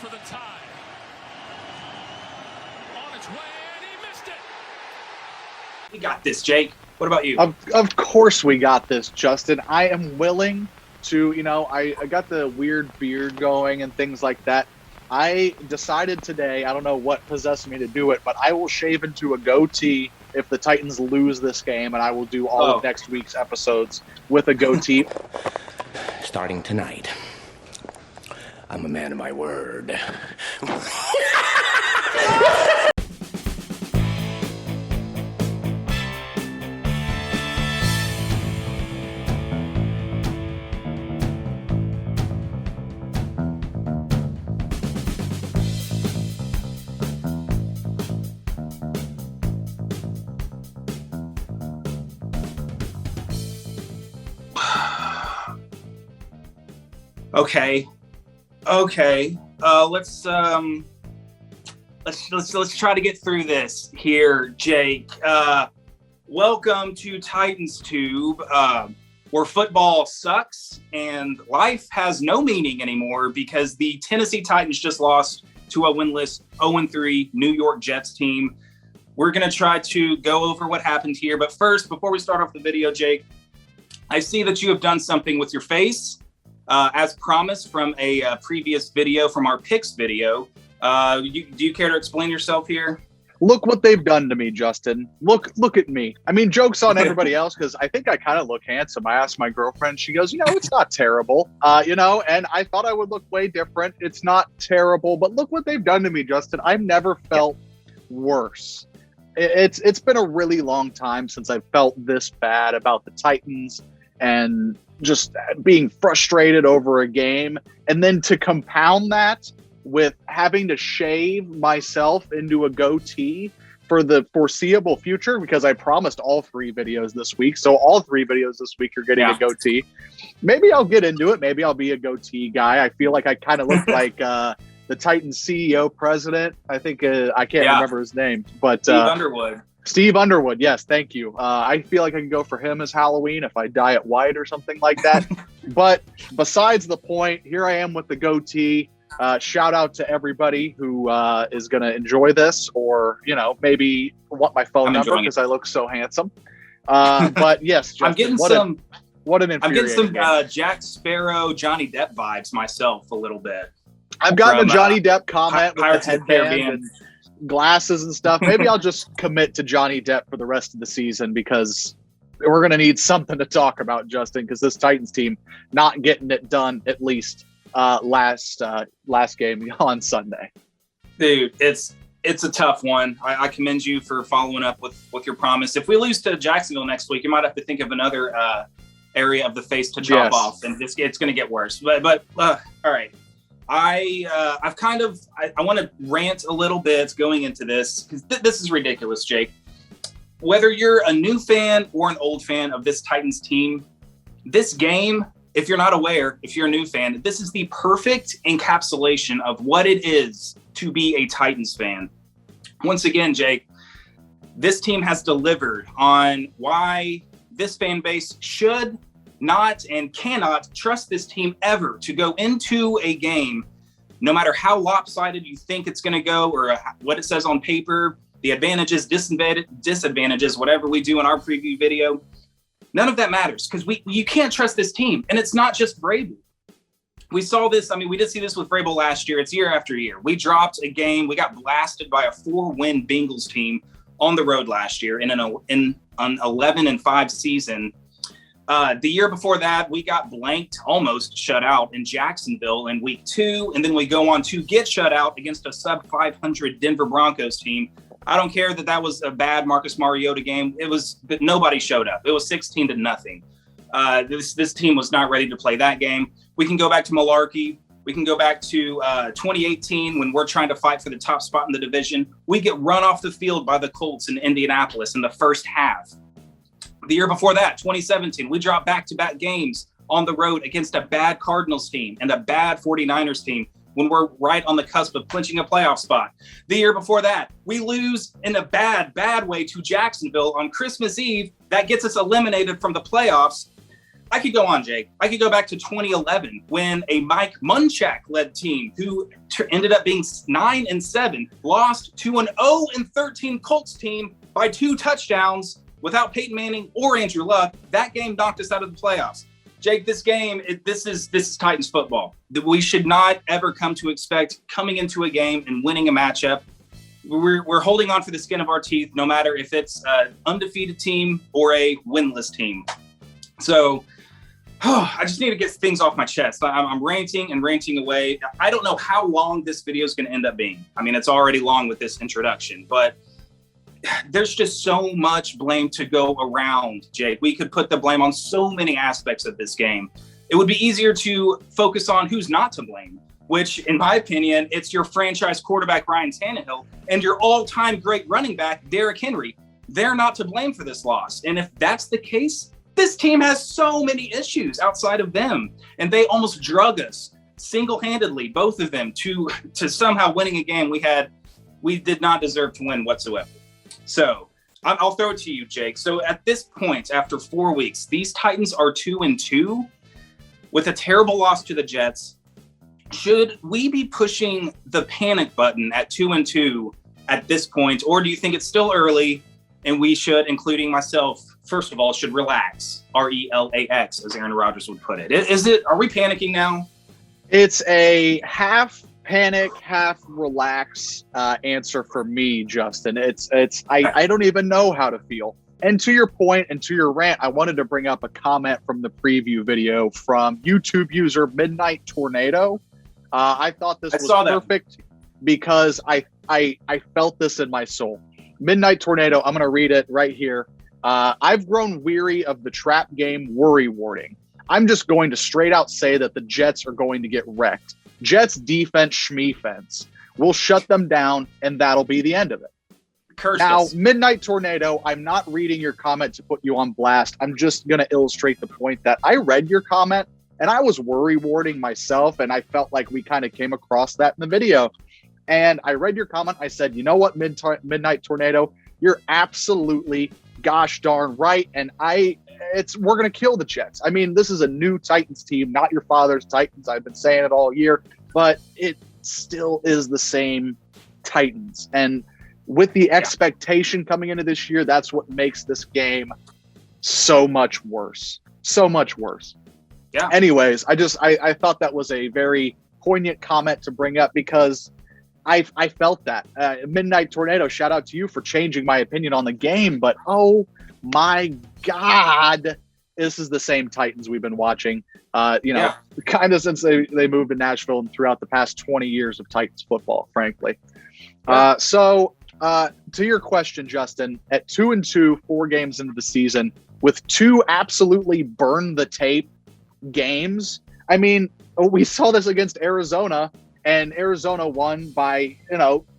for the tie. On its way, and he missed it. We got this, Jake. What about you? Of course we got this, Justin. I am willing to, I got the weird beard going and things like that. I decided today, I don't know what possessed me to do it, but I will shave into a goatee if the Titans lose this game, and I will do all of next week's episodes with a goatee. Starting tonight, I'm a man of my word. Okay. Let's try to get through this here, Jake. Welcome to Titans Tube, where football sucks and life has no meaning anymore because the Tennessee Titans just lost to a winless 0-3 New York Jets team. We're going to try to go over what happened here. But first, before we start off the video, Jake, I see that you have done something with your face. As promised from a previous video, from our picks video. Do you care to explain yourself here? Look what they've done to me, Justin. Look at me. I mean, joke's on everybody else because I think I kind of look handsome. I asked my girlfriend. She goes, it's not terrible. And I thought I would look way different. It's not terrible. But look what they've done to me, Justin. I've never felt worse. It's been a really long time since I've felt this bad about the Titans and just being frustrated over a game. And then to compound that with having to shave myself into a goatee for the foreseeable future, because I promised all 3 videos this week. So all 3 videos this week are getting a goatee. Maybe I'll get into it. Maybe I'll be a goatee guy. I feel like I kind of look like the Titans CEO president. I think I can't remember his name, but Steve Underwood. Yes. Thank you. I feel like I can go for him as Halloween if I dye it white or something like that. But besides the point, here I am with the goatee. Shout out to everybody who is going to enjoy this or, maybe want my phone number because I look so handsome. But yes, Justin, I'm getting what an infuriating game. Jack Sparrow, Johnny Depp vibes myself a little bit. I've gotten a Johnny Depp comment with the headband and glasses and stuff. Maybe I'll just commit to Johnny Depp for the rest of the season because we're going to need something to talk about, Justin, because this Titans team not getting it done at least last game on Sunday. Dude, it's a tough one. I commend you for following up with your promise. If we lose to Jacksonville next week, you might have to think of another area of the face to chop off, and it's going to get worse. But all right. I want to rant a little bit going into this because this is ridiculous, Jake. Whether you're a new fan or an old fan of this Titans team, this game, if you're not aware, if you're a new fan, this is the perfect encapsulation of what it is to be a Titans fan. Once again, Jake, this team has delivered on why this fan base should not and cannot trust this team ever to go into a game, no matter how lopsided you think it's going to go or what it says on paper, the advantages, disadvantages, whatever we do in our preview video. None of that matters because you can't trust this team. And it's not just Vrabel. We saw this. I mean, we did see this with Vrabel last year. It's year after year. We dropped a game. We got blasted by a 4-win Bengals team on the road last year in an 11-5 season. The year before that, we got blanked, almost shut out in Jacksonville in week 2. And then we go on to get shut out against a sub-500 Denver Broncos team. I don't care that was a bad Marcus Mariota game. But nobody showed up. It was 16-0. This team was not ready to play that game. We can go back to malarkey. We can go back to 2018 when we're trying to fight for the top spot in the division. We get run off the field by the Colts in Indianapolis in the first half. The year before that, 2017, we dropped back-to-back games on the road against a bad Cardinals team and a bad 49ers team when we're right on the cusp of clinching a playoff spot. The year before that, we lose in a bad way to Jacksonville on Christmas Eve. That gets us eliminated from the playoffs. I could go on, Jake. I could go back to 2011 when a Mike Munchak-led team who ended up being 9-7 lost to an 0-13 Colts team by 2 touchdowns without Peyton Manning or Andrew Luck. That game knocked us out of the playoffs. Jake, this game, this is Titans football. We should not ever come to expect coming into a game and winning a matchup. We're holding on for the skin of our teeth, no matter if it's an undefeated team or a winless team. So I just need to get things off my chest. I'm ranting and ranting away. I don't know how long this video is going to end up being. I mean, it's already long with this introduction, but there's just so much blame to go around, Jake. We could put the blame on so many aspects of this game. It would be easier to focus on who's not to blame, which, in my opinion, it's your franchise quarterback, Ryan Tannehill, and your all-time great running back, Derrick Henry. They're not to blame for this loss. And if that's the case, this team has so many issues outside of them. And they almost drug us single-handedly, both of them, to somehow winning a game we did not deserve to win whatsoever. So I'll throw it to you, Jake. So at this point, after 4 weeks, these Titans are 2-2 with a terrible loss to the Jets. Should we be pushing the panic button at 2-2 at this point, or do you think it's still early and we should, including myself, first of all, should relax, RELAX, as Aaron Rodgers would put it? Are we panicking now? It's a half panic, half relax answer for me, Justin. I don't even know how to feel. And to your point and to your rant, I wanted to bring up a comment from the preview video from YouTube user Midnight Tornado. I thought this was perfect because I felt this in my soul. Midnight Tornado, I'm going to read it right here. I've grown weary of the trap game worry warding. I'm just going to straight out say that the Jets are going to get wrecked. Jets defense schmeefense. We'll shut them down, and that'll be the end of it. Now, Midnight Tornado, I'm not reading your comment to put you on blast. I'm just going to illustrate the point that I read your comment, and I was worry warding myself, and I felt like we kind of came across that in the video. And I read your comment. I said, you know what, Midnight Tornado, you're absolutely gosh darn right. And we're going to kill the Jets. I mean, this is a new Titans team, not your father's Titans. I've been saying it all year, but it still is the same Titans. And with the expectation coming into this year, that's what makes this game so much worse. So much worse. Yeah. Anyways, I thought that was a very poignant comment to bring up because I felt that. Midnight Tornado, shout out to you for changing my opinion on the game, but oh my God, this is the same Titans we've been watching, kind of since they moved to Nashville and throughout the past 20 years of Titans football, frankly. Yeah. So to your question, Justin, at 2-2, 4 games into the season, with 2 absolutely burn the tape games. I mean, we saw this against Arizona, and Arizona won by,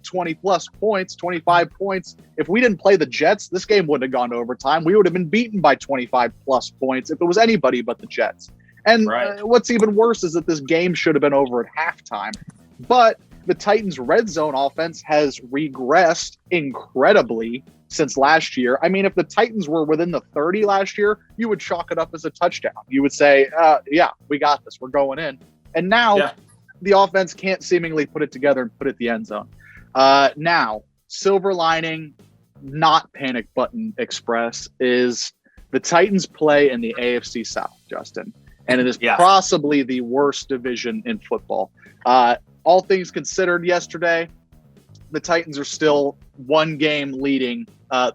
20 plus points, 25 points. If we didn't play the Jets, this game wouldn't have gone to overtime. We would have been beaten by 25 plus points if it was anybody but the Jets. And what's even worse is that this game should have been over at halftime. But the Titans' red zone offense has regressed incredibly since last year. I mean, if the Titans were within the 30 last year, you would chalk it up as a touchdown. You would say, we got this. We're going in. And now the offense can't seemingly put it together and put it in the end zone. Now, silver lining, not panic button express, is the Titans play in the AFC South, Justin. And it is possibly the worst division in football. All things considered yesterday, the Titans are still 1 game leading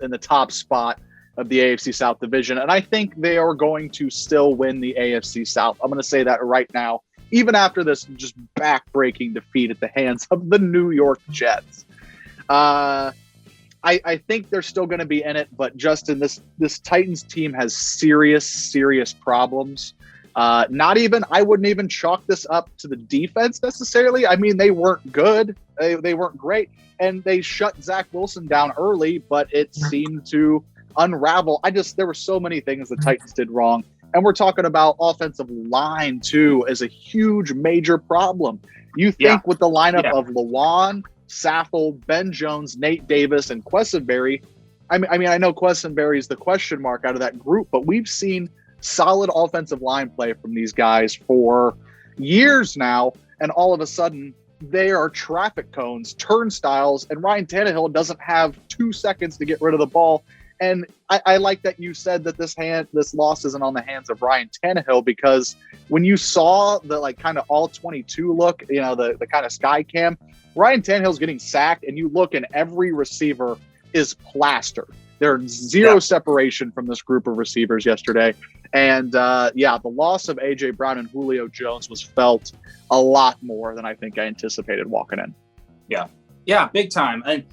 in the top spot of the AFC South division. And I think they are going to still win the AFC South. I'm going to say that right now, even after this just back-breaking defeat at the hands of the New York Jets. I think they're still going to be in it, but Justin, this Titans team has serious problems. I wouldn't even chalk this up to the defense necessarily. I mean, they weren't good. They weren't great. And they shut Zach Wilson down early, but it seemed to unravel. There were so many things the Titans did wrong. And we're talking about offensive line, too, as a huge, major problem. You think with the lineup of Lewan, Saffold, Ben Jones, Nate Davis, and Quessenberry, I mean, I know Quessenberry is the question mark out of that group, but we've seen solid offensive line play from these guys for years now, and all of a sudden they are traffic cones, turnstiles, and Ryan Tannehill doesn't have 2 seconds to get rid of the ball. And I like that you said that this loss isn't on the hands of Ryan Tannehill, because when you saw the like kind of all 22 look, you know, the kind of sky cam, Ryan Tannehill's getting sacked, and you look and every receiver is plastered. There's zero separation from this group of receivers yesterday. And the loss of A.J. Brown and Julio Jones was felt a lot more than I think I anticipated walking in. Yeah, big time. And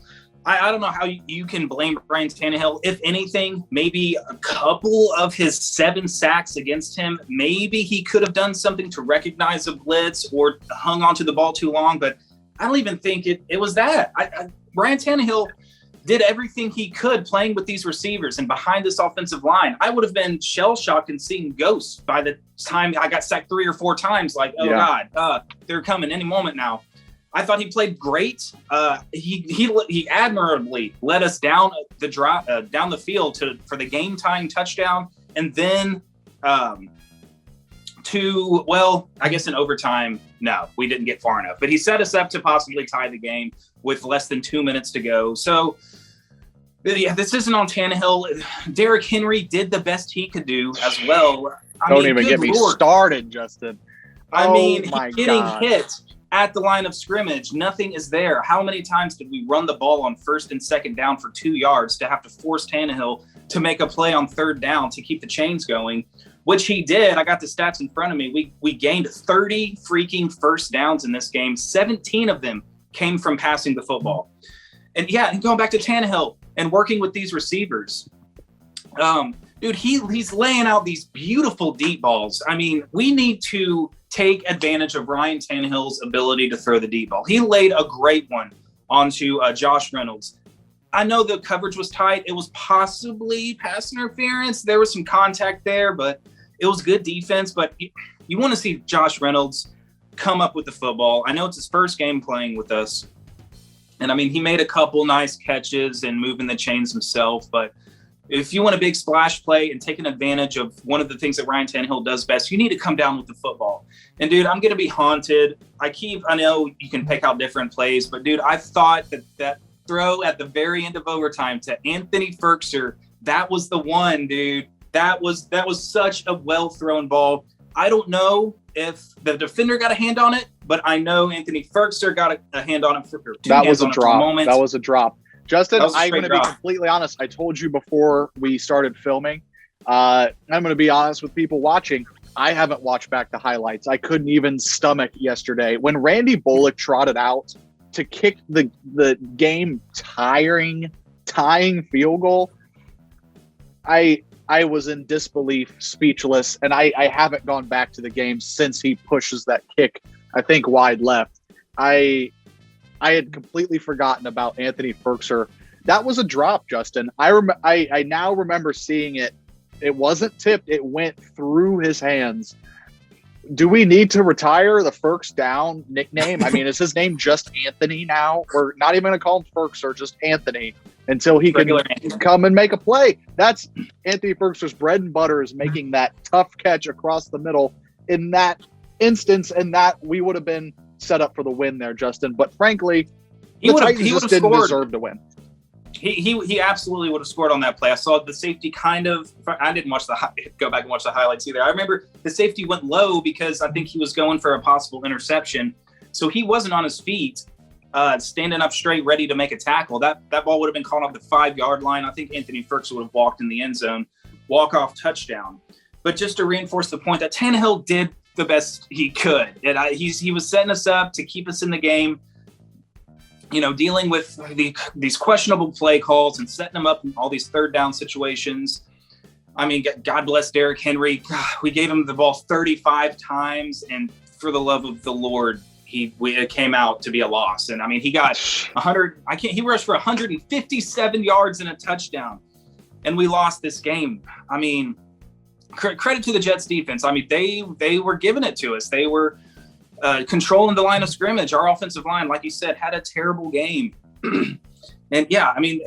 I don't know how you can blame Ryan Tannehill. If anything, maybe a couple of his 7 sacks against him, maybe he could have done something to recognize a blitz or hung onto the ball too long. But I don't even think it was that. Ryan Tannehill did everything he could playing with these receivers and behind this offensive line. I would have been shell-shocked and seeing ghosts by the time I got sacked 3 or 4 times. Like, God, they're coming any moment now. I thought he played great. He admirably led us down the field for the game-tying touchdown, and then I guess in overtime, no, we didn't get far enough. But he set us up to possibly tie the game with less than 2 minutes to go. So, yeah, this isn't on Tannehill. Derrick Henry did the best he could do as well. Don't even get me started, Justin. Getting hit at the line of scrimmage, nothing is there. How many times did we run the ball on 1st and 2nd down for 2 yards to have to force Tannehill to make a play on 3rd down to keep the chains going, which he did. I got the stats in front of me. We gained 30 freaking first downs in this game. 17 of them came from passing the football. And going back to Tannehill and working with these receivers. Dude, he's laying out these beautiful deep balls. I mean, we need to take advantage of Ryan Tannehill's ability to throw the deep ball. He laid a great one onto Josh Reynolds. I know the coverage was tight. It was possibly pass interference. There was some contact there, but it was good defense. But you want to see Josh Reynolds come up with the football. I know it's his first game playing with us. And, I mean, he made a couple nice catches and moving the chains himself. But if you want a big splash play and taking advantage of one of the things that Ryan Tannehill does best, you need to come down with the football. And, dude, I'm going to be haunted. I know you can pick out different plays, but, dude, I thought that throw at the very end of overtime to Anthony Firkser, that was the one, dude. That was such a well-thrown ball. I don't know if the defender got a hand on it, but I know Anthony Firkser got a hand on it. That was a drop. Justin, I'm going to be completely honest. I told you before we started filming, I'm going to be honest with people watching. I haven't watched back the highlights. I couldn't even stomach yesterday. When Randy Bullock trotted out to kick the game tying field goal, I was in disbelief, speechless, and I haven't gone back to the game since he pushes that kick, I think, wide left. I had completely forgotten about Anthony Firkser. That was a drop, Justin. I now remember seeing it. It wasn't tipped. It went through his hands. Do we need to retire the Firks Down nickname? I mean, is his name just Anthony now? We're not even going to call him Firkser, just Anthony, until he can come and make a play. That's Anthony Firkser's bread and butter, is making that tough catch across the middle in that instance, and that we would have been set up for the win there, Justin. But frankly, the Titans just didn't deserve to win. He absolutely would have scored on that play. I saw the safety I didn't go back and watch the highlights either. I remember the safety went low because I think he was going for a possible interception. So he wasn't on his feet, standing up straight, ready to make a tackle. That ball would have been caught off the 5-yard line. I think Anthony Firkser would have walked in the end zone, walk-off touchdown. But just to reinforce the point that Tannehill did the best he could. And he was setting us up to keep us in the game. You know, dealing with these questionable play calls and setting them up in all these 3rd down situations. I mean, God bless Derrick Henry. God, we gave him the ball 35 times, and for the love of the Lord, it came out to be a loss. And I mean, he got 100. He rushed for 157 yards and a touchdown, and we lost this game. I mean, credit to the Jets defense. I mean, they were giving it to us. They were controlling the line of scrimmage. Our offensive line, like you said, had a terrible game. And yeah, I mean,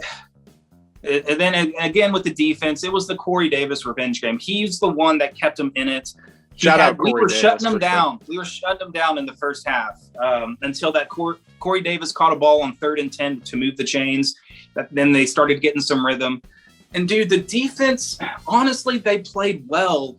And then again with the defense, it was the Corey Davis revenge game. He's the one that kept them in it. We were shutting them down. We were shutting them down in the first half until that Corey Davis caught a ball on 3rd and 10 to move the chains. Then they started getting some rhythm. And, dude, the defense, honestly, they played well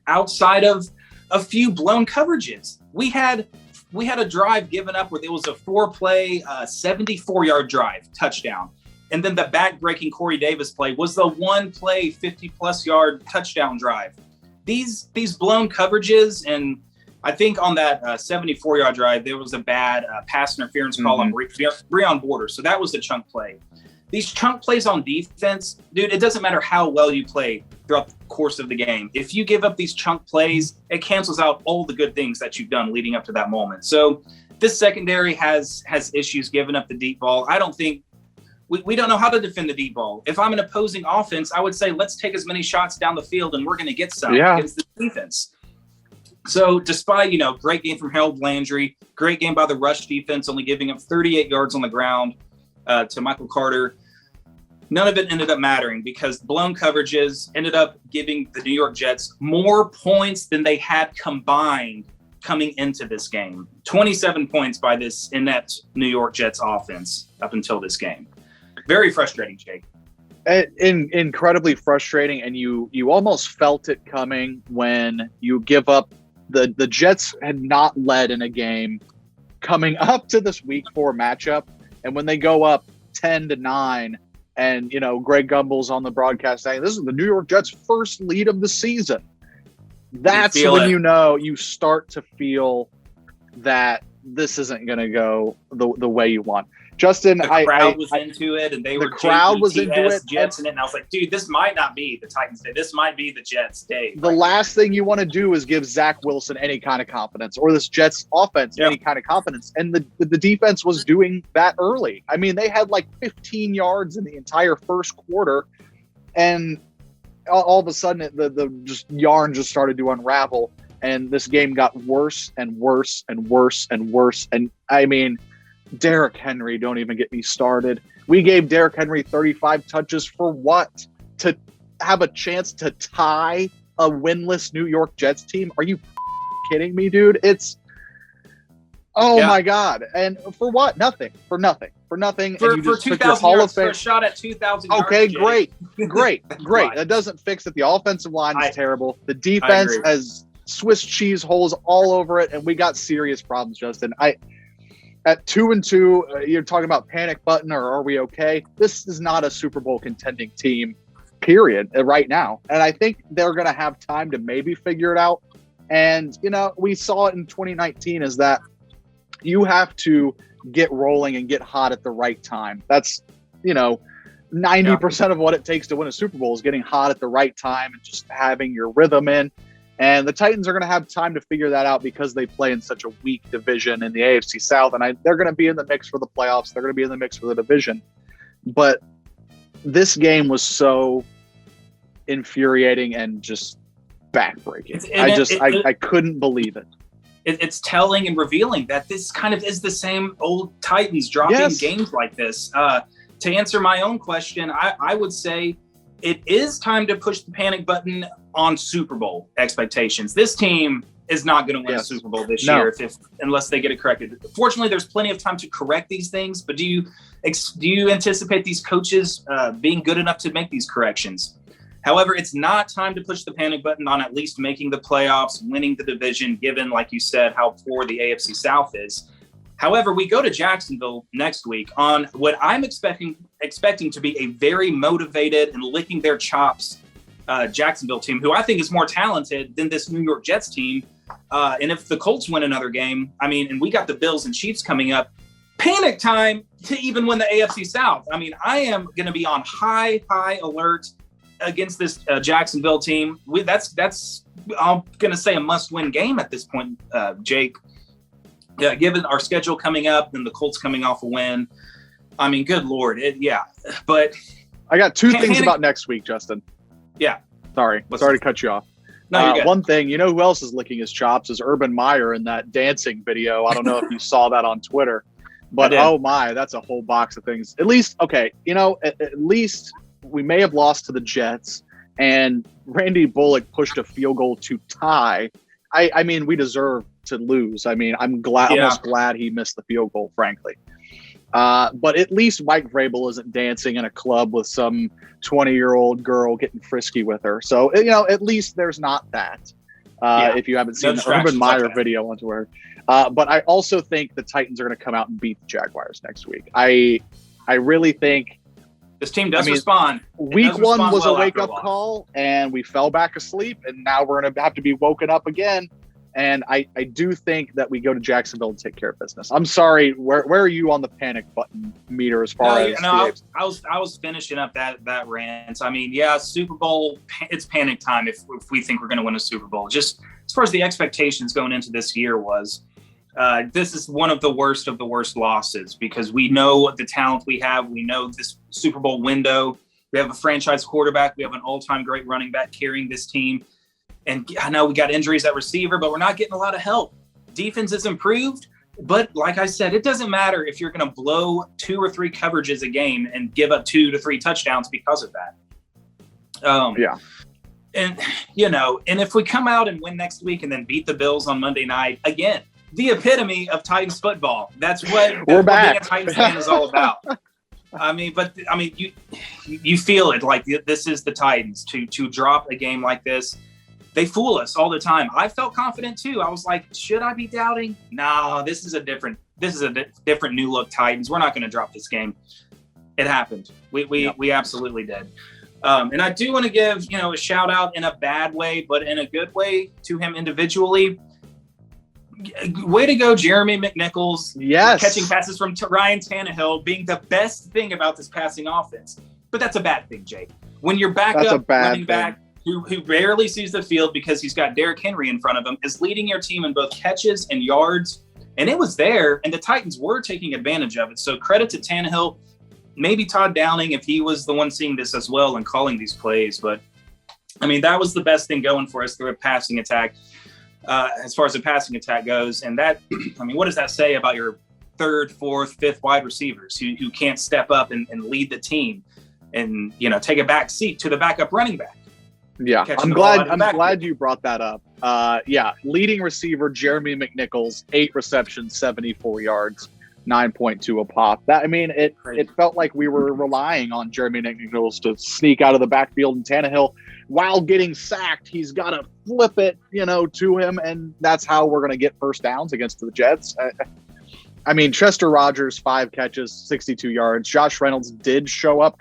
outside of a few blown coverages. We had a drive given up where it was a 4-play, 74-yard drive, touchdown. And then the back-breaking Corey Davis play was the 1-play, 50-plus yard touchdown drive. These blown coverages, and I think on that 74-yard drive, there was a bad pass interference call on Breon Borders. So that was a chunk play. These chunk plays on defense, dude, it doesn't matter how well you play throughout the course of the game. If you give up these chunk plays, it cancels out all the good things that you've done leading up to that moment. So this secondary has issues giving up the deep ball. I don't think we don't know how to defend the deep ball. If I'm an opposing offense, I would say let's take as many shots down the field and we're going to get some against the defense. So despite, great game from Harold Landry, great game by the rush defense, only giving up 38 yards on the ground to Michael Carter, none of it ended up mattering because blown coverages ended up giving the New York Jets more points than they had combined coming into this game. 27 points by this inept New York Jets offense up until this game. Very frustrating, Jake. Incredibly frustrating, and you almost felt it coming when you give up. The Jets had not led in a game coming up to this Week 4 matchup, and when they go up 10-9, and Greg Gumbel's on the broadcast saying this is the New York Jets' first lead of the season. That's when you start to feel that this isn't going to go the way you want. Justin, the crowd was into it, and the crowd was into it. Jets in it, and I was like, dude, this might not be the Titans' day. This might be the Jets' day. The last thing you want to do is give Zach Wilson any kind of confidence, or this Jets offense any kind of confidence. And the defense was doing that early. I mean, they had like 15 yards in the entire first quarter, and all of a sudden the just yarn just started to unravel, and this game got worse and worse and worse and worse. And I mean, Derrick Henry, don't even get me started. We gave Derrick Henry 35 touches for what? To have a chance to tie a winless New York Jets team? Are you kidding me, dude? My God. And for what? Nothing. For nothing. For 2,000 yards, for a shot at 2,000 yards. Okay, great. That doesn't fix it. The offensive line is terrible. The defense has Swiss cheese holes all over it, and we got serious problems, Justin. At 2-2, you're talking about panic button or are we okay? This is not a Super Bowl contending team, period, right now. And I think they're going to have time to maybe figure it out. And, we saw it in 2019 is that you have to get rolling and get hot at the right time. That's, 90% of what it takes to win a Super Bowl is getting hot at the right time and just having your rhythm in. And the Titans are going to have time to figure that out because they play in such a weak division in the AFC South. And they're going to be in the mix for the playoffs. They're going to be in the mix for the division. But this game was so infuriating and just backbreaking. I couldn't believe it. It's telling and revealing that this kind of is the same old Titans dropping games like this. To answer my own question, I would say it is time to push the panic button on Super Bowl expectations. This team is not going to win a Super Bowl this year unless they get it corrected. Fortunately, there's plenty of time to correct these things, but do you anticipate these coaches being good enough to make these corrections? However, it's not time to push the panic button on at least making the playoffs, winning the division, given, like you said, how poor the AFC South is. However, we go to Jacksonville next week on what I'm expecting to be a very motivated and licking their chops Jacksonville team, who I think is more talented than this New York Jets team. And if the Colts win another game, and we got the Bills and Chiefs coming up, panic time to even win the AFC South. I am going to be on high alert against this Jacksonville team. That's I'm going to say a must-win game at this point, Jake. Yeah, given our schedule coming up and the Colts coming off a win, good Lord, But I got two things about next week, Justin. Yeah. Sorry to cut you off. No, you're good. One thing, who else is licking his chops is Urban Meyer in that dancing video. I don't know if you saw that on Twitter. But oh my, that's a whole box of things. At least, okay, at least we may have lost to the Jets, and Randy Bullock pushed a field goal to tie. I mean, we deserve to lose. I mean, I'm almost glad he missed the field goal, frankly. But at least Mike Vrabel isn't dancing in a club with some 20-year-old girl getting frisky with her. So, at least there's not that. If you haven't seen the Urban Meyer video on Twitter. But I also think the Titans are going to come out and beat the Jaguars next week. I really think this team does respond. Week one was a wake-up call, and we fell back asleep, and now we're going to have to be woken up again. And I do think that we go to Jacksonville and take care of business. I'm sorry, where are you on the panic button meter as far as I was finishing up that rant. I mean, Super Bowl, it's panic time if we think we're going to win a Super Bowl. Just as far as the expectations going into this year was, this is one of the worst losses because we know the talent we have. We know this Super Bowl window. We have a franchise quarterback. We have an all-time great running back carrying this team. And I know we got injuries at receiver, but we're not getting a lot of help. Defense has improved, but like I said, it doesn't matter if you're going to blow 2 or 3 coverages a game and give up 2 to 3 touchdowns because of that. And, and if we come out and win next week and then beat the Bills on Monday night, again, the epitome of Titans football. That's what being a Titans fan is all about. You feel it like this is the Titans to drop a game like this. They fool us all the time. I felt confident too. I was like, should I be doubting? No, this is a different new look Titans. We're not going to drop this game. It happened. We absolutely did. And I do want to give, a shout out in a bad way, but in a good way to him individually. Way to go, Jeremy McNichols. Yes. Catching passes from Ryan Tannehill being the best thing about this passing offense. But that's a bad thing, Jake. When your backup running back, who rarely sees the field because he's got Derrick Henry in front of him, is leading your team in both catches and yards. And it was there, and the Titans were taking advantage of it. So credit to Tannehill, maybe Todd Downing if he was the one seeing this as well and calling these plays. But, that was the best thing going for us through a passing attack as far as the passing attack goes. And that, what does that say about your 3rd, 4th, 5th wide receivers who can't step up and lead the team and, take a back seat to the backup running back? Yeah, I'm glad you brought that up. Leading receiver Jeremy McNichols, 8 receptions, 74 yards, 9.2 a pop. It felt like we were relying on Jeremy McNichols to sneak out of the backfield, and Tannehill, while getting sacked, he's got to flip it, to him, and that's how we're going to get first downs against the Jets. Chester Rogers, 5 catches, 62 yards. Josh Reynolds did show up,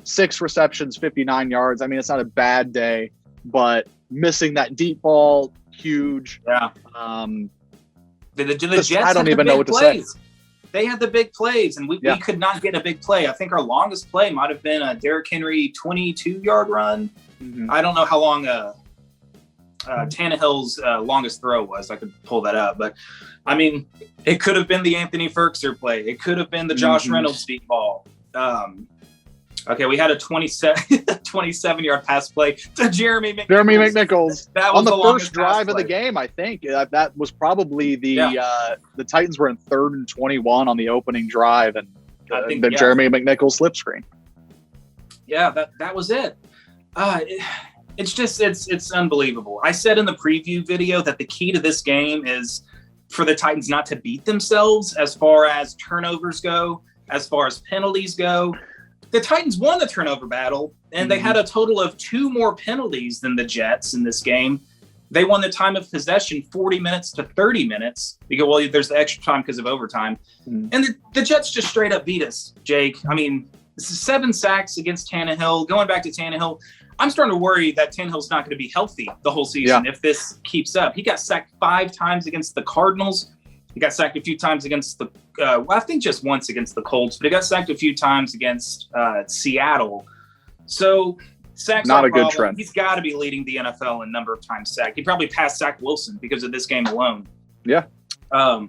six receptions, 59 yards. It's not a bad day, but missing that deep ball, huge. Yeah. The Jets I don't even know what to say. They had the big plays, and we could not get a big play. I think our longest play might have been a Derrick Henry 22-yard run. Mm-hmm. I don't know how long Tannehill's longest throw was. I could pull that up. But, it could have been the Anthony Ferkser play. It could have been the Josh Reynolds deep ball. Okay, we had a 27-yard pass play to Jeremy McNichols. That was on the first drive of the game, I think. That was probably the Titans were in 3rd and 21 on the opening drive, and Jeremy McNichols slip screen. Yeah, that was it. It's unbelievable. I said in the preview video that the key to this game is for the Titans not to beat themselves as far as turnovers go, as far as penalties go. The Titans won the turnover battle, and they had a total of 2 more penalties than the Jets in this game. They won the time of possession 40 minutes to 30 minutes. You go, well, there's the extra time because of overtime. And the Jets just straight up beat us, Jake. This is 7 sacks against Tannehill. Going back to Tannehill, I'm starting to worry that Tannehill's not going to be healthy the whole season if this keeps up. He got sacked 5 times against the Cardinals. He got sacked a few times against the I think just once against the Colts, but he got sacked a few times against Seattle. So sacks not a problem. Good trend. He's got to be leading the NFL in number of times sacked. He probably passed Zach Wilson because of this game alone. Yeah. We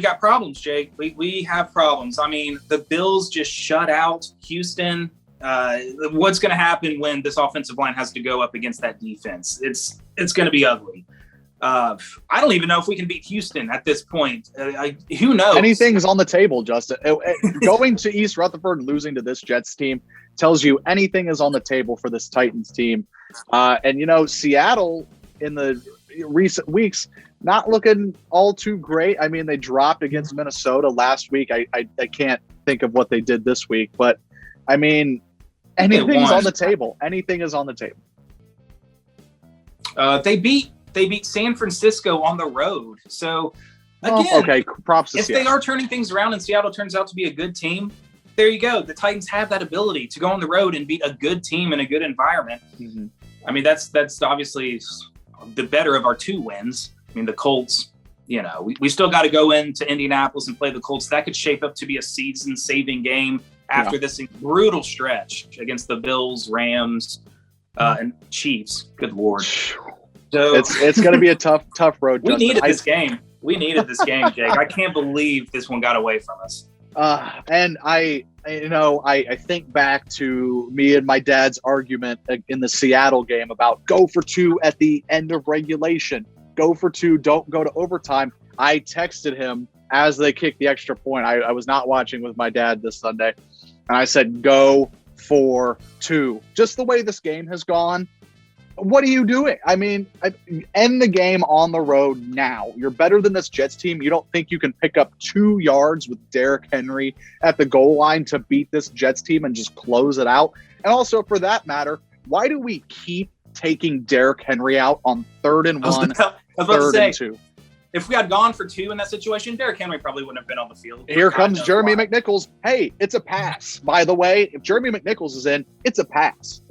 got problems, Jake. We have problems. The Bills just shut out Houston. What's going to happen when this offensive line has to go up against that defense? It's going to be ugly. I don't even know if we can beat Houston at this point. Who knows? Anything is on the table, Justin. Going to East Rutherford and losing to this Jets team tells you anything is on the table for this Titans team. And, Seattle in the recent weeks, not looking all too great. I mean, they dropped against Minnesota last week. I can't think of what they did this week. But, I mean, anything's on the table. Anything is on the table. They beat San Francisco on the road. So, again, okay, props to if Seattle. they are turning things around and Seattle turns out to be a good team, there you go. The Titans have that ability to go on the road and beat a good team in a good environment. Mm-hmm. I mean, that's obviously the better of our two wins. I mean, the Colts, we still got to go into Indianapolis and play the Colts. That could shape up to be a season-saving game after this brutal stretch against the Bills, Rams, and Chiefs. Good Lord. So it's going to be a tough road. We Justin. needed this game. We needed this game, Jake. I can't believe this one got away from us. And I think back to me and my dad's argument in the Seattle game about go for two at the end of regulation. Go for two, don't go to overtime. I texted him as they kicked the extra point. I was not watching with my dad this Sunday. And I said, go for two. Just the way this game has gone. What are you doing? I mean, end the game on the road now. You're better than this Jets team. You don't think you can pick up 2 yards with Derrick Henry at the goal line to beat this Jets team and just close it out? And also, for that matter, why do we keep taking Derrick Henry out on 3rd and 1, I was about to 3rd say, and 2? If we had gone for 2 in that situation, Derrick Henry probably wouldn't have been on the field. Here comes Jeremy McNichols. Hey, it's a pass. By the way, if Jeremy McNichols is in, it's a pass.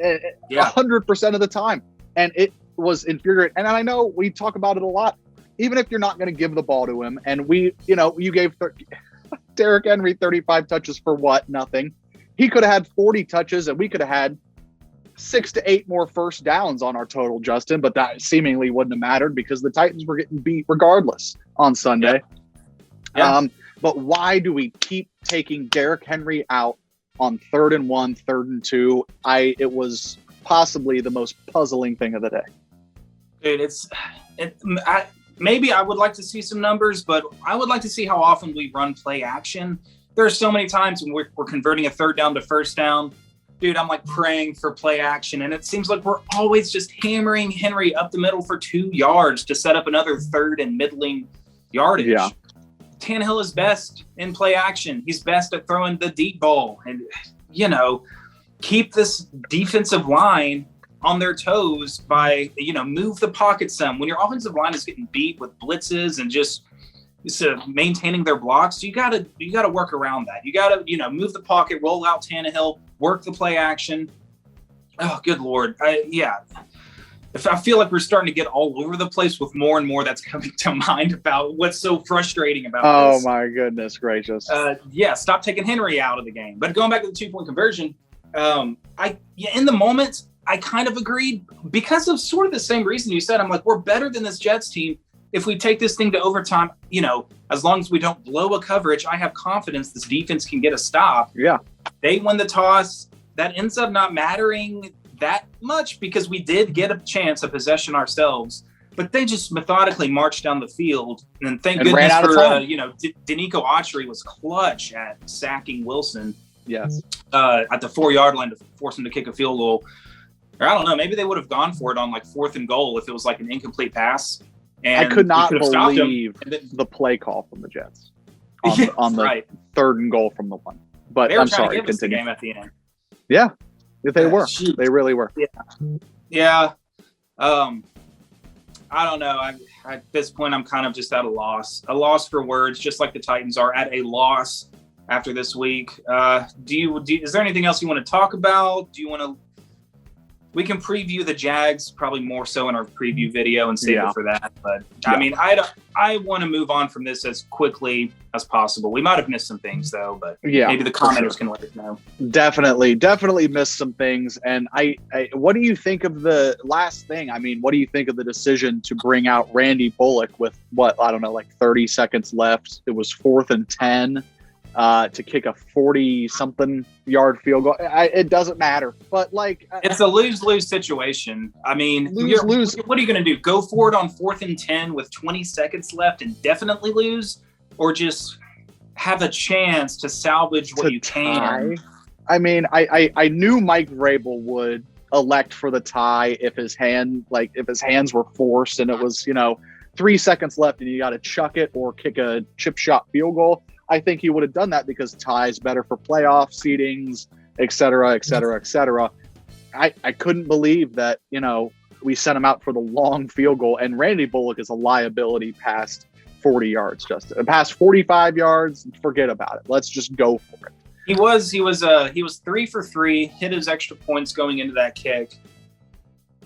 100% of the time. And it was infuriating. And I know we talk about it a lot. Even if you're not going to give the ball to him, and you gave Derrick Henry 35 touches for what? Nothing. He could have had 40 touches, and we could have had 6 to 8 more first downs on our total, Justin. But that seemingly wouldn't have mattered because the Titans were getting beat regardless on Sunday. Yeah. But why do we keep taking Derrick Henry out on 3rd and 1, 3rd and 2? It was possibly the most puzzling thing of the day. Dude, maybe I would like to see some numbers, but I would like to see how often we run play action. There are so many times when we're converting a 3rd down to 1st down. Dude, I'm like praying for play action, and it seems like we're always just hammering Henry up the middle for 2 yards to set up another 3rd and middling yardage. Yeah. Tannehill is best in play action. He's best at throwing the deep ball, and keep this defensive line on their toes by, move the pocket some. When your offensive line is getting beat with blitzes and just maintaining their blocks, you gotta work around that. You gotta, move the pocket, roll out Tannehill, work the play action. Oh, good Lord. If I feel like we're starting to get all over the place with more and more that's coming to mind about what's so frustrating about this. Oh my goodness gracious. Stop taking Henry out of the game. But going back to the 2-point conversion, in the moment, I kind of agreed because of sort of the same reason you said. I'm like, we're better than this Jets team. If we take this thing to overtime, as long as we don't blow a coverage, I have confidence this defense can get a stop. Yeah. They win the toss. That ends up not mattering that much because we did get a chance of possession ourselves, but they just methodically marched down the field. And thank goodness for, Denico Autry was clutch at sacking Wilson. Yes. At the 4-yard line to force him to kick a field goal. Or I don't know, maybe they would have gone for it on like 4th and goal if it was like an incomplete pass. And I could not believe the play call from the Jets on the right. 3rd and goal from the 1. But they were I'm trying sorry, to give us the continue. game at the end. Yeah, they were. Shoot. They really were. Yeah. I don't know. At this point, I'm kind of just at a loss for words, just like the Titans are at a loss after this week. Is there anything else you want to talk about? Do you want to? We can preview the Jags probably more so in our preview video and save it for that. But I mean, I want to move on from this as quickly as possible. We might have missed some things though, but maybe the commenters can let us know. Definitely missed some things. And I what do you think of the last thing? I mean, what do you think of the decision to bring out Randy Bullock with like 30 seconds left? It was 4th and 10. to kick a 40-something yard field goal. It doesn't matter. But, like... It's a lose-lose situation. I mean, lose. What are you going to do? Go for it on 4th and 10 with 20 seconds left and definitely lose? Or just have a chance to salvage what you can? I mean, I knew Mike Vrabel would elect for the tie if his hands were forced and it was, 3 seconds left and you got to chuck it or kick a chip shot field goal. I think he would have done that because tie is better for playoff seedings, et cetera, et cetera, et cetera. I couldn't believe that, we sent him out for the long field goal, and Randy Bullock is a liability past 40 yards, Justin. Past 45 yards, forget about it. Let's just go for it. He was 3 for 3, hit his extra points going into that kick.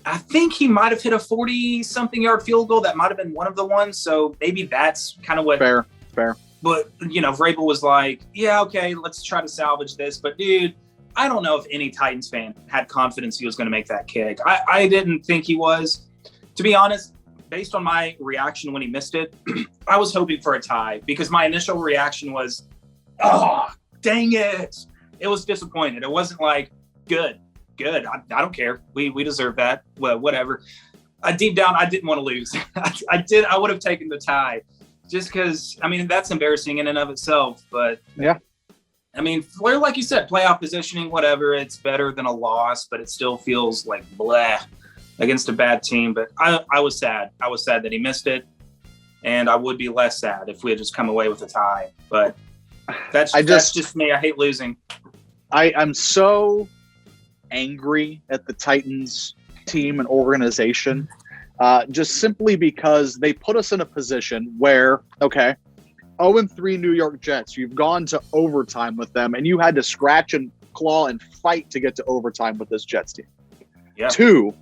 I think he might have hit a 40-something yard field goal. That might have been one of the ones. So maybe that's kind of what. Fair. But, Vrabel was like, yeah, okay, let's try to salvage this. But, dude, I don't know if any Titans fan had confidence he was going to make that kick. I didn't think he was. To be honest, based on my reaction when he missed it, I was hoping for a tie because my initial reaction was, oh, dang it. It was disappointed. It wasn't like, good. I don't care. We deserve that. Well, whatever. Deep down, I didn't want to lose. I would have taken the tie. Just because, that's embarrassing in and of itself. But, yeah. Like you said, playoff positioning, whatever, it's better than a loss, but it still feels like bleh against a bad team. But I was sad. I was sad that he missed it. And I would be less sad if we had just come away with a tie. But that's just me. I hate losing. I'm so angry at the Titans team and organization. Just simply because they put us in a position where, 0-3 New York Jets, you've gone to overtime with them, and you had to scratch and claw and fight to get to overtime with this Jets team. Yeah. 2,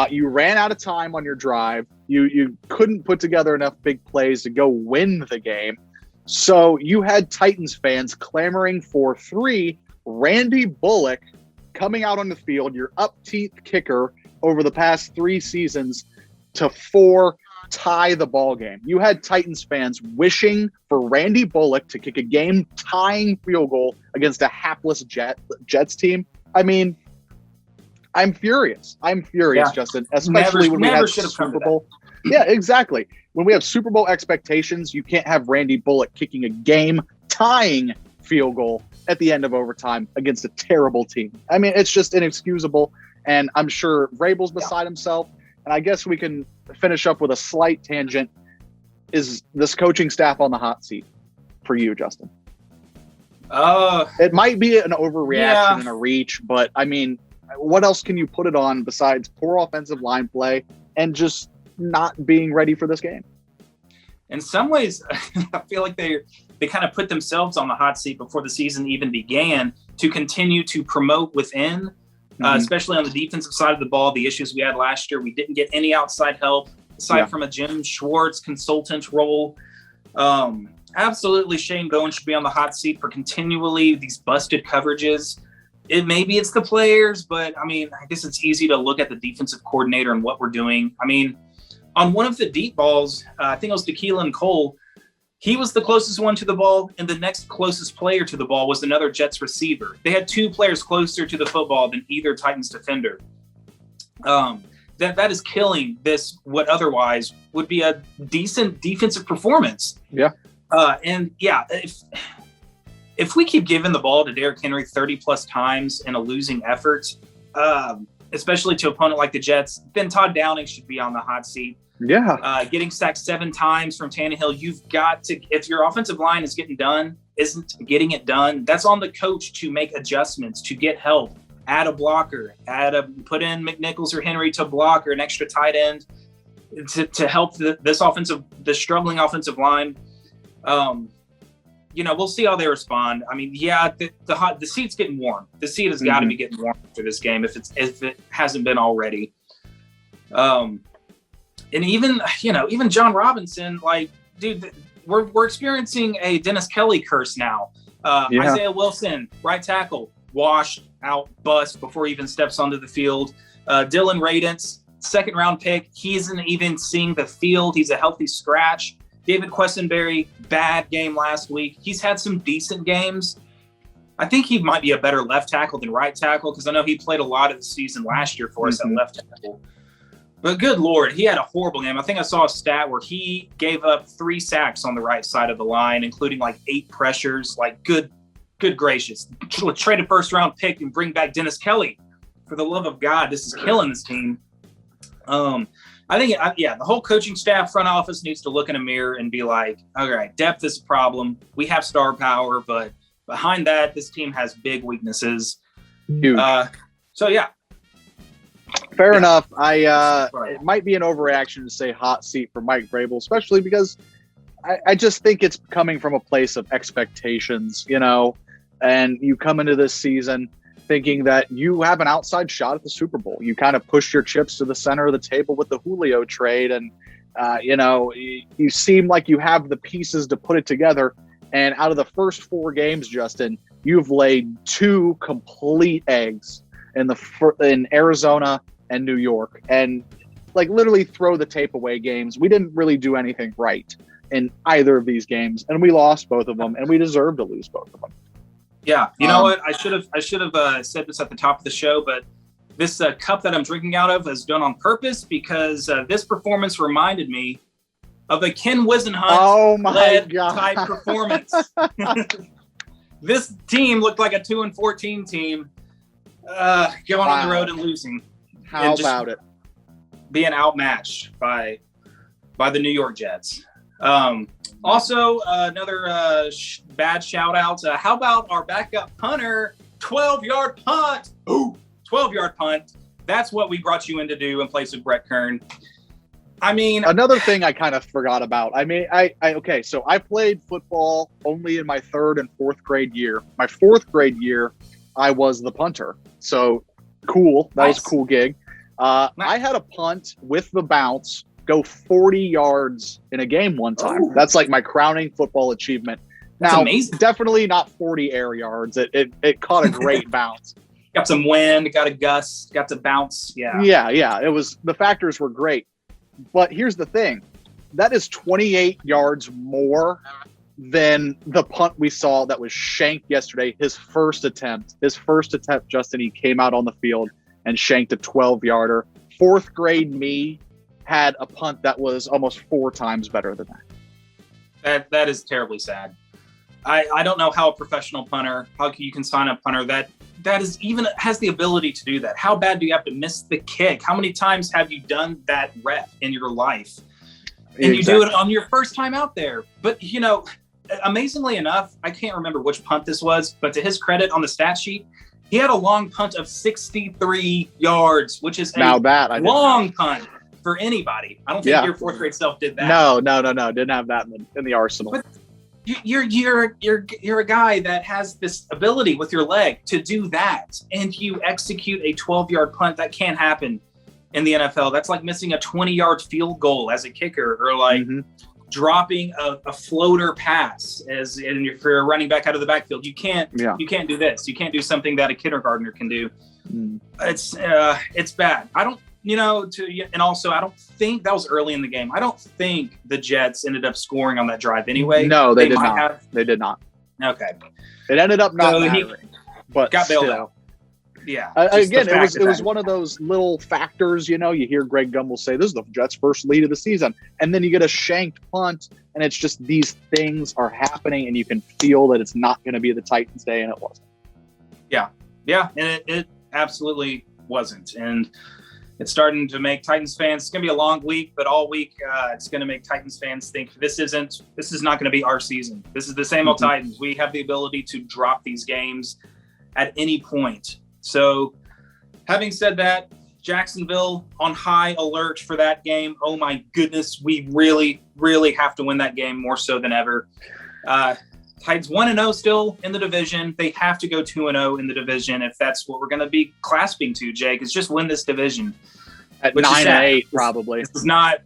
you ran out of time on your drive. You couldn't put together enough big plays to go win the game. So you had Titans fans clamoring for 3, Randy Bullock coming out on the field, your upteeth kicker over the past 3 seasons, to 4, tie the ball game. You had Titans fans wishing for Randy Bullock to kick a game-tying field goal against a hapless Jets team. I'm furious. Yeah. Justin, especially when we have Super Bowl. Yeah, exactly. When we have Super Bowl expectations, you can't have Randy Bullock kicking a game-tying field goal at the end of overtime against a terrible team. It's just inexcusable. And I'm sure Vrabel's beside himself. And I guess we can finish up with a slight tangent. Is this coaching staff on the hot seat for you, Justin? It might be an overreaction and a reach, but what else can you put it on besides poor offensive line play and just not being ready for this game? In some ways, I feel like they kind of put themselves on the hot seat before the season even began to continue to promote within. Especially on the defensive side of the ball, the issues we had last year. We didn't get any outside help aside from a Jim Schwartz consultant role. Absolutely, Shane Bowen should be on the hot seat for continually these busted coverages. Maybe it's the players, but I guess it's easy to look at the defensive coordinator and what we're doing. On one of the deep balls, I think it was Tequila and Cole, he was the closest one to the ball, and the next closest player to the ball was another Jets receiver. They had 2 players closer to the football than either Titans defender. That is killing this, what otherwise would be a decent defensive performance. Yeah. If we keep giving the ball to Derrick Henry 30-plus times in a losing effort, especially to an opponent like the Jets, then Todd Downing should be on the hot seat. Yeah. Getting sacked 7 times from Tannehill, you've got to, if your offensive line isn't getting it done, that's on the coach to make adjustments, to get help, add a blocker, put in McNichols or Henry to block, or an extra tight end to help the struggling offensive line. We'll see how they respond. The seat's getting warm. The seat has got to be getting warm after this game if it hasn't been already. And even John Robinson, dude, we're experiencing a Dennis Kelly curse now. Isaiah Wilson, right tackle, washed out, bust before he even steps onto the field. Dylan Radence, 2nd round pick. He isn't even seeing the field. He's a healthy scratch. David Questenberry, bad game last week. He's had some decent games. I think he might be a better left tackle than right tackle because I know he played a lot of the season last year for us at left tackle. But good Lord, he had a horrible game. I think I saw a stat where he gave up 3 sacks on the right side of the line, including like 8 pressures. Like, good gracious. Trade a first-round pick and bring back Dennis Kelly. For the love of God, this is killing this team. I think, the whole coaching staff, front office needs to look in a mirror and be like, all right, depth is a problem. We have star power, but behind that, this team has big weaknesses. Huge. So, yeah. Fair enough. It might be an overreaction to say hot seat for Mike Vrabel, especially because I just think it's coming from a place of expectations, and you come into this season thinking that you have an outside shot at the Super Bowl. You kind of push your chips to the center of the table with the Julio trade, and you seem like you have the pieces to put it together. And out of the first 4 games, Justin, you've laid 2 complete eggs in Arizona and New York, and like literally throw the tape away games. We didn't really do anything right in either of these games, and we lost both of them, and we deserve to lose both of them. Yeah, you know what? I should have said this at the top of the show, but this cup that I'm drinking out of is done on purpose because this performance reminded me of a Ken Wisenhunt-led type performance. This team looked like a 2-14 team going on the road and losing. How about it? Being outmatched by the New York Jets. Also, another bad shout out. How about our backup punter, 12-yard punt? Ooh, 12-yard punt. That's what we brought you in to do in place of Brett Kern. I mean, another thing I kind of forgot about. I mean, okay, so I played football only in my 3rd and 4th grade year. My 4th grade year, I was the punter. So cool. That was a cool gig. Nice. I had a punt with the bounce go 40 yards in a game one time. Oh. That's like my crowning football achievement. Now, amazing. Definitely not 40 air yards. It caught a great bounce. Got some wind, got a gust, got to bounce. Yeah. Yeah. The factors were great. But here's the thing. That is 28 yards more than the punt we saw that was shanked yesterday. His first attempt, Justin, he came out on the field and shanked a 12-yarder. 4th grade me had a punt that was almost 4 times better than that. That is terribly sad. I don't know how a professional punter, how you can sign a punter that is even has the ability to do that. How bad do you have to miss the kick? How many times have you done that rep in your life? And you do it on your first time out there. But, amazingly enough, I can't remember which punt this was, but to his credit on the stat sheet, he had a long punt of 63 yards, which is long punt for anybody. I don't think your 4th grade self did that. No. Didn't have that in the arsenal. But you're a guy that has this ability with your leg to do that, and you execute a 12-yard punt. That can't happen in the NFL. That's like missing a 20-yard field goal as a kicker, or like dropping a floater pass if you're running back out of the backfield. You can't do this. You can't do something that a kindergartner can do. It's bad. And also I don't think that was early in the game. I don't think the Jets ended up scoring on that drive anyway. No, they did not. They did not. Okay. It ended up not mattering, but got bailed out. Yeah. Again, it was one of those little factors, you hear Greg Gumbel say, this is the Jets' first lead of the season. And then you get a shanked punt, and it's just these things are happening, and you can feel that it's not going to be the Titans' day, and it wasn't. Yeah. Yeah, and it absolutely wasn't. And it's starting to make Titans fans, it's going to be a long week, but all week it's going to make Titans fans think this is not going to be our season. This is the same old Titans. We have the ability to drop these games at any point. So having said that, Jacksonville on high alert for that game. Oh my goodness, we really, really have to win that game more so than ever. Titans 1-0 still in the division. They have to go 2-0 in the division if that's what we're going to be clasping to, Jake. Is just win this division. At 9-8, probably. This is not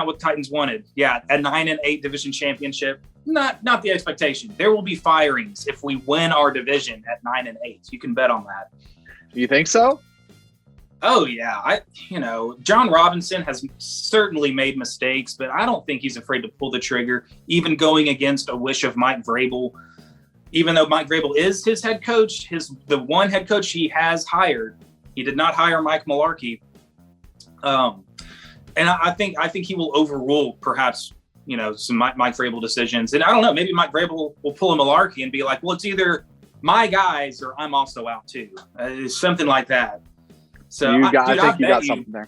what Titans wanted. Yeah, at 9-8 division championship. Not the expectation. There will be firings if we win our division at 9-8. You can bet on that. You think so? Oh yeah, John Robinson has certainly made mistakes, but I don't think he's afraid to pull the trigger, even going against a wish of Mike Vrabel. Even though Mike Vrabel is his head coach, the one head coach he has hired, he did not hire Mike Mularkey. And I think he will overrule perhaps some Mike Vrabel decisions. And I don't know, maybe Mike Vrabel will pull a Mularkey and be like, well, it's either my guys or I'm also out too. Something like that. So I think you got something there.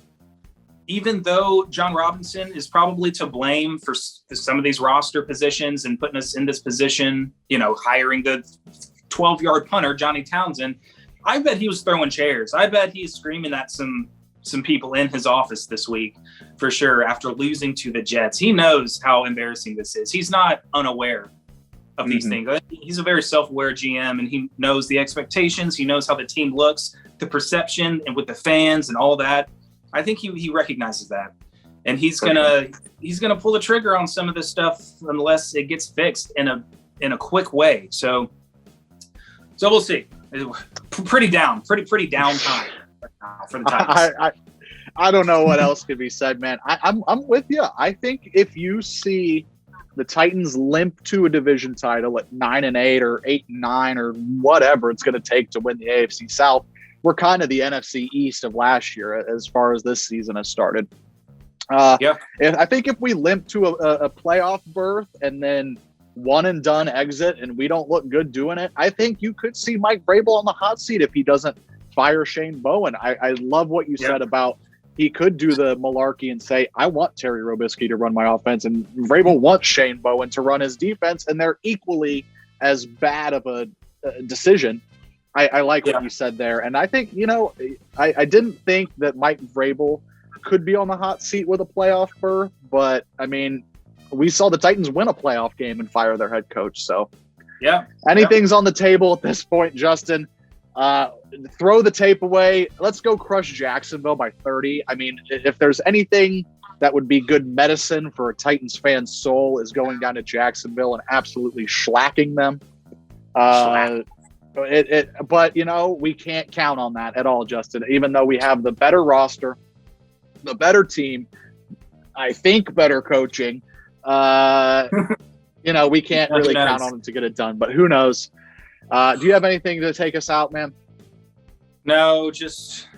Even though John Robinson is probably to blame for some of these roster positions and putting us in this position, hiring the 12-yard punter, Johnny Townsend, I bet he was throwing chairs. I bet he's screaming at some people in his office this week for sure after losing to the Jets. He knows how embarrassing this is. He's not unaware of these things. He's a very self-aware GM, and he knows the expectations. He knows how the team looks, the perception, and with the fans and all that. I think he recognizes that, and he's gonna pull the trigger on some of this stuff unless it gets fixed in a quick way. So we'll see. Pretty down time right now for the Titans. I don't know what else could be said, man. I'm with you. I think if you see the Titans limp to a division title at 9-8 or 8-9 or whatever it's going to take to win the AFC South, we're kind of the NFC East of last year as far as this season has started. I think if we limp to a playoff berth and then one and done exit and we don't look good doing it, I think you could see Mike Vrabel on the hot seat if he doesn't fire Shane Bowen. I love what you said about he could do the Mularkey and say, I want Terry Robisky to run my offense, and Vrabel wants Shane Bowen to run his defense, and they're equally as bad of a decision. I like what you said there. And I think, I didn't think that Mike Vrabel could be on the hot seat with a playoff berth, but I mean, we saw the Titans win a playoff game and fire their head coach. So anything's on the table at this point, Justin. Throw the tape away. Let's go crush Jacksonville by 30. I mean, if there's anything that would be good medicine for a Titans fan's soul is going down to Jacksonville and absolutely shellacking them. But we can't count on that at all, Justin, even though we have the better roster, the better team, I think better coaching. We can't really count on them to get it done, but who knows? Do you have anything to take us out, man? No, just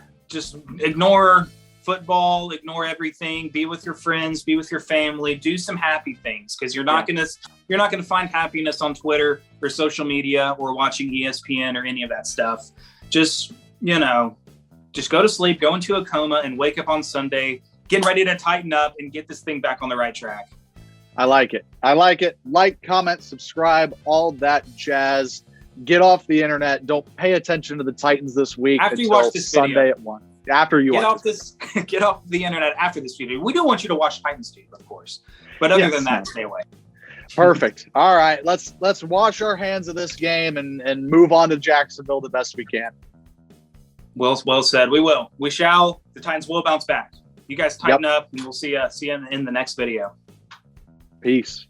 ignore football, ignore everything, be with your friends, be with your family, do some happy things, because you're not gonna find happiness on Twitter or social media or watching ESPN or any of that stuff. Just go to sleep, go into a coma, and wake up on Sunday getting ready to tighten up and get this thing back on the right track. I like it. Like, comment, subscribe, all that jazz. Get off the internet. Don't pay attention to the Titans this week after you until watch this Sunday video. at 1. After you watch this. Get off the internet after this video. We do want you to watch Titans too, of course. But other than that, stay away. Perfect. All right. Let's wash our hands of this game and move on to Jacksonville the best we can. Well said. We will. We shall. The Titans will bounce back. You guys tighten up, and we'll see you in the next video. Peace.